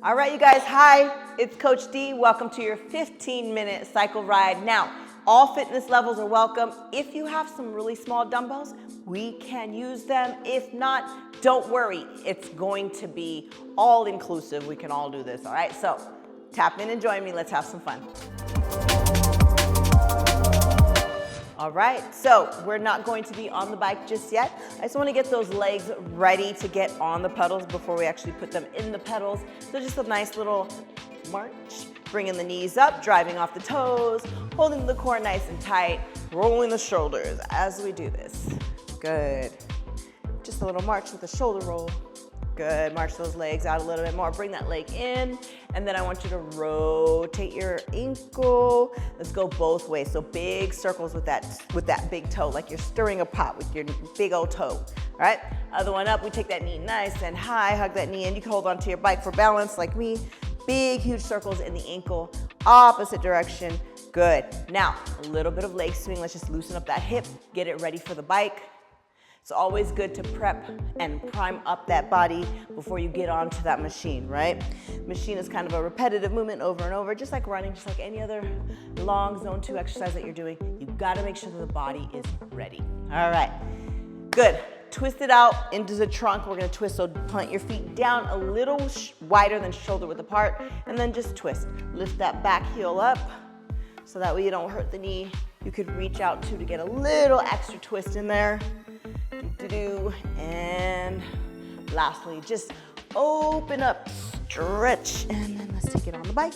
All right, you guys, hi, it's Coach Dee. Welcome to your 15-minute cycle ride. Now, all fitness levels are welcome. If you have some really small dumbbells, we can use them. If not, don't worry. It's going to be all inclusive. We can all do this, all right? So tap in and join me. Let's have some fun. All right, so we're not going to be on the bike just yet. I just want to get those legs ready to get on the pedals before we actually put them in the pedals. So just a nice little march, bringing the knees up, driving off the toes, holding the core nice and tight, rolling the shoulders as we do this. Good. Just a little march with a shoulder roll. Good, march those legs out a little bit more. Bring that leg in, and then I want you to rotate your ankle. Let's go both ways. So big circles with that big toe, like you're stirring a pot with your big old toe. All right, other one up, we take that knee nice and high, hug that knee in. You can hold onto your bike for balance like me. Big, huge circles in the ankle, opposite direction. Good. Now, a little bit of leg swing. Let's just loosen up that hip, get it ready for the bike. It's always good to prep and prime up that body before you get onto that machine, right? Machine is kind of a repetitive movement over and over, just like running, just like any other long zone 2 exercise that you're doing. You gotta make sure that the body is ready. All right, good. Twist it out into the trunk. We're gonna twist, so plant your feet down a little wider than shoulder width apart, and then just twist. Lift that back heel up, so that way you don't hurt the knee. You could reach out to get a little extra twist in there. And lastly, just open up, stretch, and then let's take it on the bike.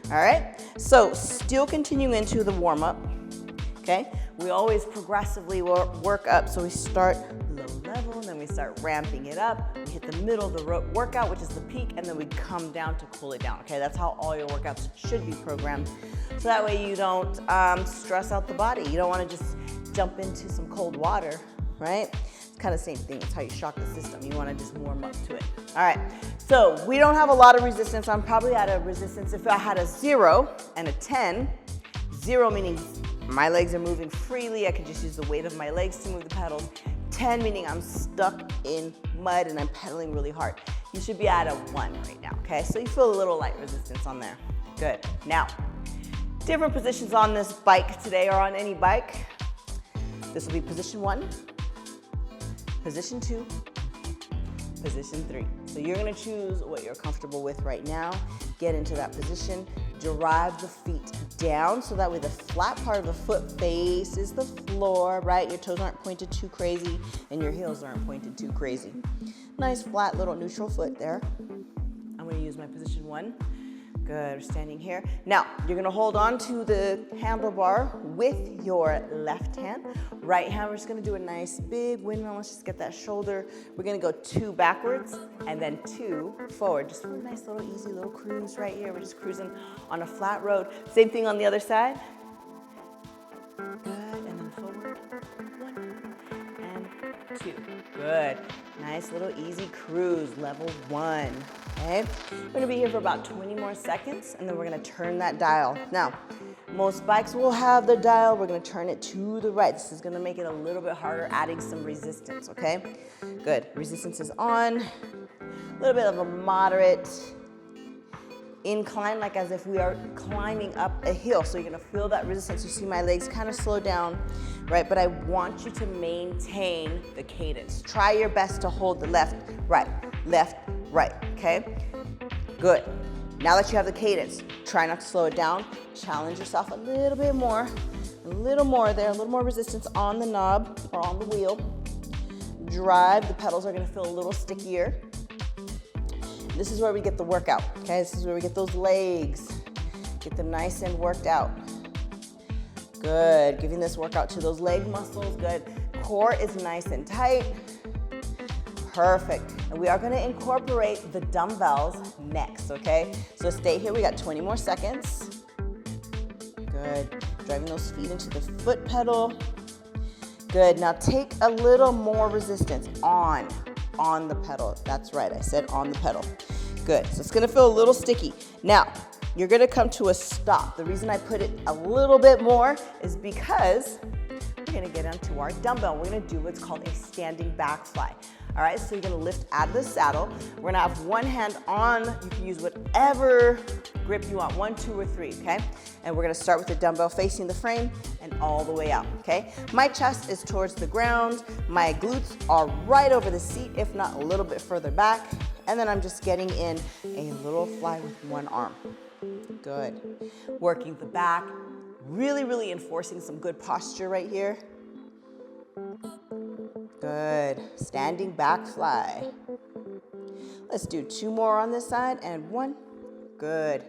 All right, so still continuing into the warm up, okay? We always progressively work up, so we start low level, and then we start ramping it up. We hit the middle of the workout, which is the peak, and then we come down to cool it down, okay? That's how all your workouts should be programmed. So that way you don't stress out the body. You don't wanna just jump into some cold water, right? Kind of same thing. It's how you shock the system. You want to just warm up to it. All right. So we don't have a lot of resistance. I'm probably at a resistance. If I had a 0 and a 10, 0 meaning my legs are moving freely. I can just use the weight of my legs to move the pedals. 10 meaning I'm stuck in mud and I'm pedaling really hard. You should be at a 1 right now. Okay. So you feel a little light resistance on there. Good. Now, different positions on this bike today or on any bike. This will be position 1. Position 2, position 3. So you're gonna choose what you're comfortable with right now. Get into that position, drive the feet down so that way the flat part of the foot faces the floor, right? Your toes aren't pointed too crazy and your heels aren't pointed too crazy. Nice flat little neutral foot there. I'm gonna use my position 1. Good, we're standing here. Now, you're gonna hold on to the handlebar with your left hand. Right hand, we're just gonna do a nice big windmill. Let's just get that shoulder. We're gonna go 2 backwards and then 2 forward. Just a nice little easy little cruise right here. We're just cruising on a flat road. Same thing on the other side. Good, and then forward. 1 and 2. Good. Nice little easy cruise, level 1. Okay, we're gonna be here for about 20 more seconds and then we're gonna turn that dial. Now, most bikes will have the dial. We're gonna turn it to the right. This is gonna make it a little bit harder, adding some resistance, okay? Good, resistance is on. A little bit of a moderate incline, like as if we are climbing up a hill. So you're gonna feel that resistance. You see my legs kind of slow down, right? But I want you to maintain the cadence. Try your best to hold the left, right, okay? Good. Now that you have the cadence, try not to slow it down. Challenge yourself a little bit more, a little more there, a little more resistance on the knob or on the wheel. Drive, the pedals are gonna feel a little stickier. This is where we get the workout, okay? This is where we get those legs, get them nice and worked out. Good, giving this workout to those leg muscles, good. Core is nice and tight. Perfect. And we are gonna incorporate the dumbbells next, okay? So stay here, we got 20 more seconds. Good, driving those feet into the foot pedal. Good, now take a little more resistance on the pedal. That's right, I said on the pedal. Good, so it's gonna feel a little sticky. Now, you're gonna come to a stop. The reason I put it a little bit more is because we're gonna get onto our dumbbell. We're gonna do what's called a standing back fly. All right, so you're gonna lift out of the saddle. We're gonna have one hand on, you can use whatever grip you want, 1, 2, or 3, okay? And we're gonna start with the dumbbell facing the frame and all the way out, okay? My chest is towards the ground, my glutes are right over the seat, if not a little bit further back, and then I'm just getting in a little fly with one arm. Good. Working the back, really, really enforcing some good posture right here. Good. Standing back fly. Let's do 2 more on this side, and 1. Good.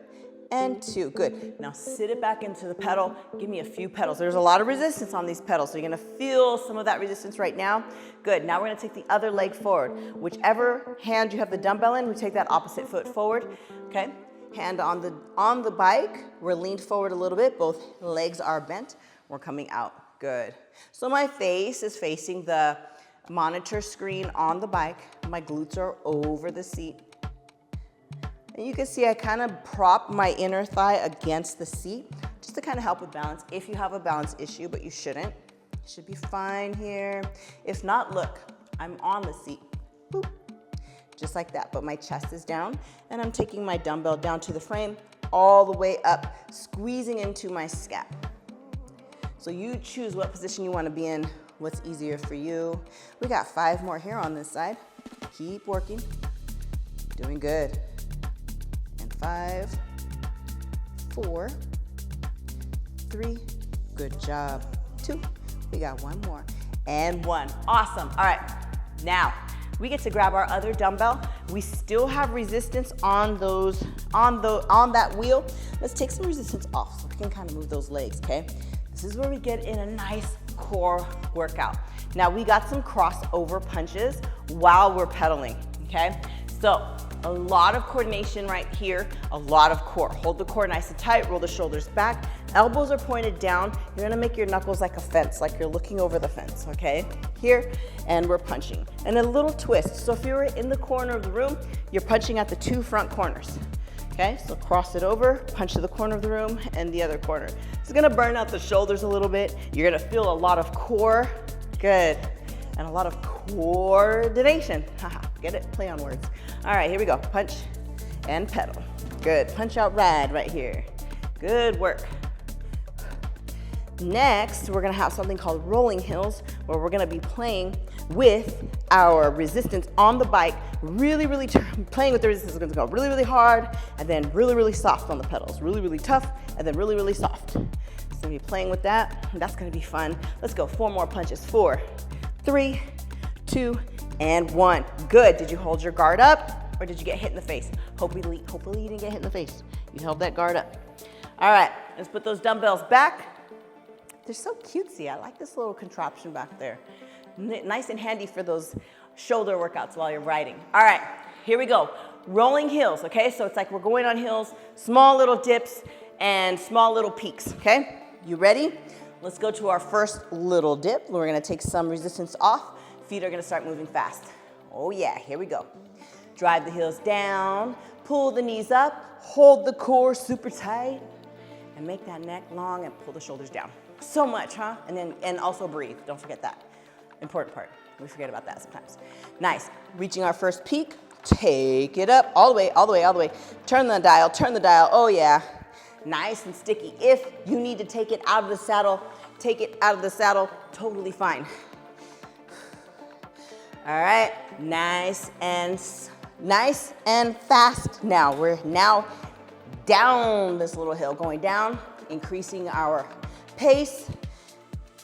And 2. Good. Now sit it back into the pedal. Give me a few pedals. There's a lot of resistance on these pedals, so you're gonna feel some of that resistance right now. Good. Now we're gonna take the other leg forward. Whichever hand you have the dumbbell in, we take that opposite foot forward. Okay? Hand on the bike. We're leaned forward a little bit. Both legs are bent. We're coming out. Good. So my face is facing the monitor screen on the bike. My glutes are over the seat. And you can see I kind of prop my inner thigh against the seat just to kind of help with balance if you have a balance issue, but you shouldn't. You should be fine here. If not, look, I'm on the seat. Boop. Just like that, but my chest is down and I'm taking my dumbbell down to the frame all the way up, squeezing into my scap. So you choose what position you want to be in, what's easier for you. We got 5 more here on this side. Keep working. Doing good. And 5, 4, 3, good job. 2, we got 1 more. And 1, awesome. All right, now we get to grab our other dumbbell. We still have resistance on those, on that wheel. Let's take some resistance off so we can kind of move those legs, okay? This is where we get in a nice core workout. Now we got some crossover punches while we're pedaling, okay? So a lot of coordination right here, a lot of core. Hold the core nice and tight, roll the shoulders back. Elbows are pointed down. You're gonna make your knuckles like a fence, like you're looking over the fence, okay? Here, and we're punching. And a little twist. So if you were in the corner of the room, you're punching at the 2 front corners. Okay, so cross it over, punch to the corner of the room and the other corner. It's gonna burn out the shoulders a little bit. You're gonna feel a lot of core, good, and a lot of coordination. Haha, get it? Play on words. All right, here we go. Punch and pedal. Good, punch out rad right here. Good work. Next, we're gonna have something called rolling hills, where we're gonna be playing with our resistance on the bike, really, really playing with the resistance. It's gonna go really, really hard, and then really, really soft on the pedals. Really, really tough, and then really, really soft. So we'll be playing with that. That's gonna be fun. Let's go, 4 more punches. 4, 3, 2, and 1. Good, did you hold your guard up, or did you get hit in the face? Hopefully you didn't get hit in the face. You held that guard up. All right, let's put those dumbbells back. They're so cutesy. I like this little contraption back there. Nice and handy for those shoulder workouts while you're riding. All right, here we go. Rolling hills, okay? So it's like we're going on hills, small little dips and small little peaks, okay? You ready? Let's go to our first little dip. We're gonna take some resistance off. Feet are gonna start moving fast. Oh yeah, here we go. Drive the heels down, pull the knees up, hold the core super tight, and make that neck long and pull the shoulders down. So much, huh? And also breathe, don't forget that. Important part, we forget about that sometimes. Nice, reaching our first peak, take it up, all the way, all the way, all the way. Turn the dial, oh yeah. Nice and sticky. If you need to take it out of the saddle, take it out of the saddle, totally fine. All right, nice and fast now. We're now down this little hill, going down, increasing our pace,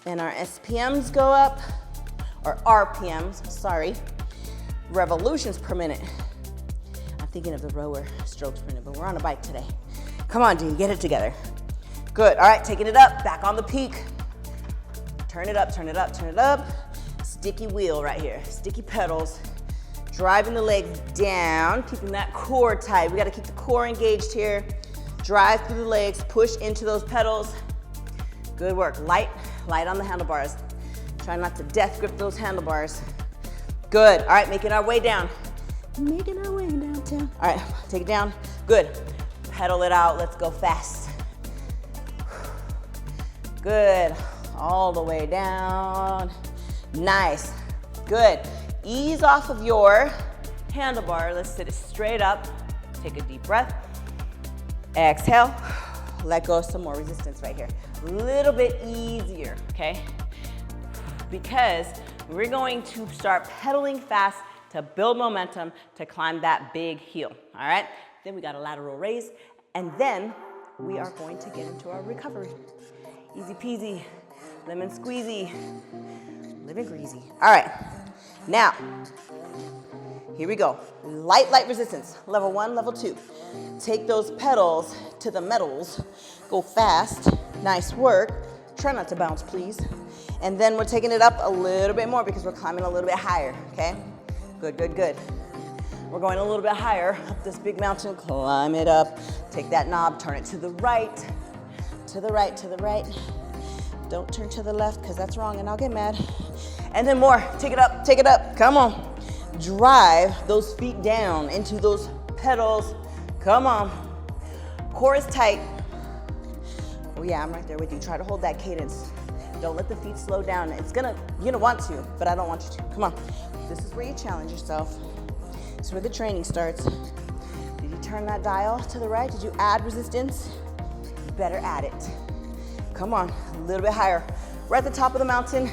and our SPMs go up, or RPMs, sorry, revolutions per minute. I'm thinking of the rower strokes per minute, but we're on a bike today. Come on, Dee, get it together. Good, all right, taking it up, back on the peak. Turn it up, turn it up, turn it up. Sticky wheel right here, sticky pedals. Driving the legs down, keeping that core tight. We gotta keep the core engaged here. Drive through the legs, push into those pedals. Good work, light on the handlebars. Try not to death grip those handlebars. Good, all right, making our way down. Making our way downtown. All right, take it down, good. Pedal it out, let's go fast. Good, all the way down. Nice, good. ease off of your handlebar. Let's sit it straight up. Take a deep breath. Exhale. Let go of some more resistance right here. A little bit easier, okay? Because we're going to start pedaling fast to build momentum to climb that big hill, all right? Then we got a lateral raise, and then we are going to get into our recovery. Easy peasy, lemon squeezy, living greasy. All right, now, here we go. Light resistance, level 1, level 2. Take those pedals to the metals, go fast, nice work. Try not to bounce, please. And then we're taking it up a little bit more because we're climbing a little bit higher, okay? Good, good, good. We're going a little bit higher up this big mountain, climb it up. Take that knob, turn it to the right, to the right, to the right. Don't turn to the left because that's wrong and I'll get mad. And then more, take it up, come on. Drive those feet down into those pedals, come on. Core is tight. Oh yeah, I'm right there with you. Try to hold that cadence. Don't let the feet slow down. You're gonna want to, but I don't want you to. Come on. This is where you challenge yourself. This is where the training starts. Did you turn that dial to the right? Did you add resistance? You better add it. Come on, a little bit higher. We're at the top of the mountain.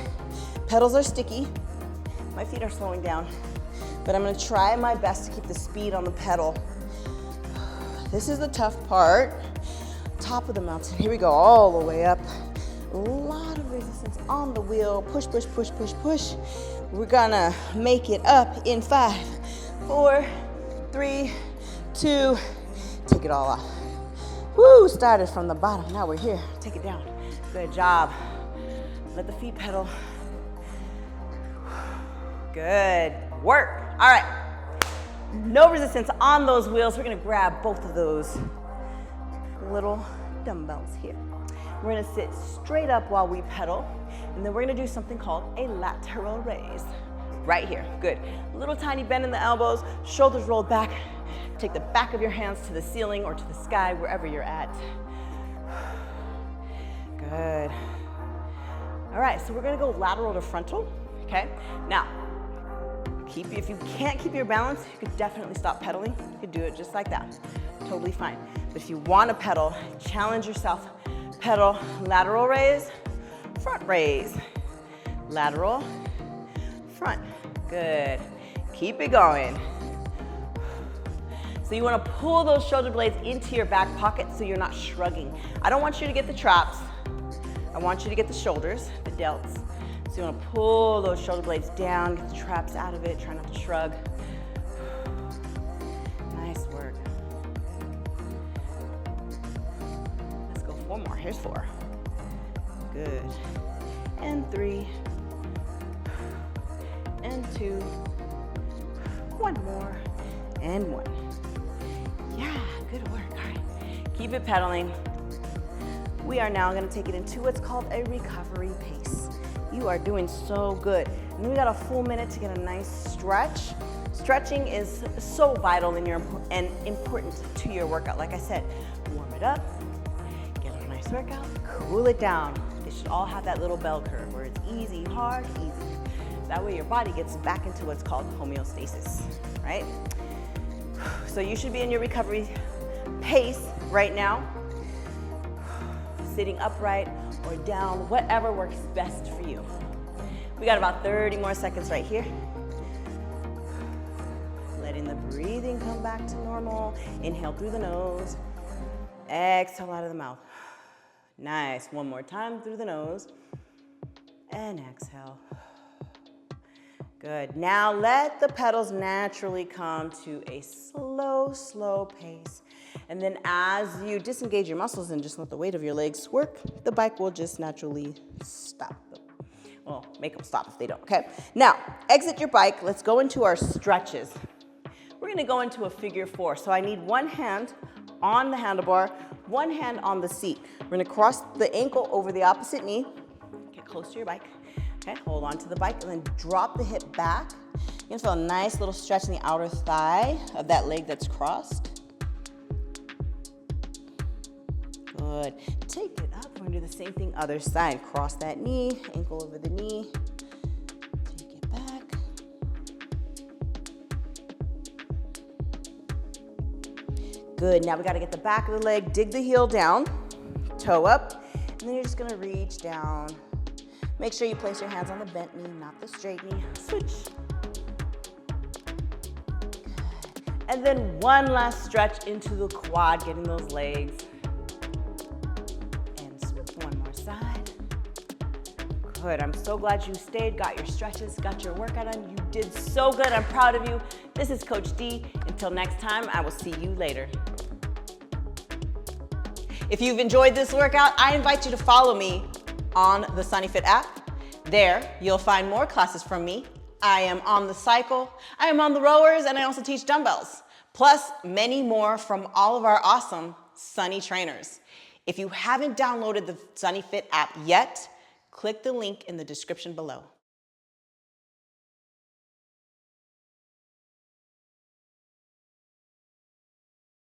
Pedals are sticky. My feet are slowing down, but I'm gonna try my best to keep the speed on the pedal. This is the tough part. Top of the mountain. Here we go, all the way up. A lot of resistance on the wheel. Push, push, push, push, push. We're gonna make it up in 5, 4, 3, 2, take it all off. Woo, started from the bottom, now we're here. Take it down. Good job. Let the feet pedal. Good work. All right. No resistance on those wheels. We're gonna grab both of those little dumbbells here. We're gonna sit straight up while we pedal, and then we're gonna do something called a lateral raise. Right here, good. Little tiny bend in the elbows, shoulders rolled back. Take the back of your hands to the ceiling or to the sky, wherever you're at. Good. All right, so we're gonna go lateral to frontal, okay? Now, if you can't keep your balance, you could definitely stop pedaling. You could do it just like that, totally fine. But if you wanna pedal, challenge yourself. Pedal, lateral raise, front raise. Lateral, front, good. Keep it going. So you wanna pull those shoulder blades into your back pocket so you're not shrugging. I don't want you to get the traps. I want you to get the shoulders, the delts. So you wanna pull those shoulder blades down, get the traps out of it, try not to shrug. Nice work. Let's go 4 more, here's 4. Good. And 3. And 2. 1 more. And 1. Yeah, good work, all right. Keep it pedaling. We are now gonna take it into what's called a recovery pace. You are doing so good. And then we got a full minute to get a nice stretch. Stretching is so vital and important to your workout. Like I said, warm it up, get a nice workout, cool it down. They should all have that little bell curve where it's easy, hard, easy. That way your body gets back into what's called homeostasis, right? So you should be in your recovery pace right now, sitting upright or down, whatever works best for you. We got about 30 more seconds right here. Letting the breathing come back to normal. Inhale through the nose, exhale out of the mouth. Nice, 1 more time through the nose, and exhale. Good, now let the pedals naturally come to a slow, slow pace. And then as you disengage your muscles and just let the weight of your legs work, the bike will just naturally stop. Well, make them stop if they don't, okay? Now, exit your bike, let's go into our stretches. We're gonna go into a figure 4. So I need 1 hand on the handlebar, 1 hand on the seat. We're gonna cross the ankle over the opposite knee, get close to your bike. Okay, hold on to the bike and then drop the hip back. You're gonna feel a nice little stretch in the outer thigh of that leg that's crossed. Good. Take it up. We're gonna do the same thing other side. Cross that knee, ankle over the knee. Take it back. Good, now we gotta get the back of the leg, dig the heel down, toe up, and then you're just gonna reach down. Make sure you place your hands on the bent knee, not the straight knee. Switch. Good. And then one last stretch into the quad, getting those legs. And switch, one more side. Good, I'm so glad you stayed, got your stretches, got your workout on. You did so good, I'm proud of you. This is Coach Dee. Until next time, I will see you later. If you've enjoyed this workout, I invite you to follow me on the SunnyFit app. There, you'll find more classes from me. I am on the cycle, I am on the rowers, and I also teach dumbbells. Plus, many more from all of our awesome Sunny trainers. If you haven't downloaded the SunnyFit app yet, click the link in the description below.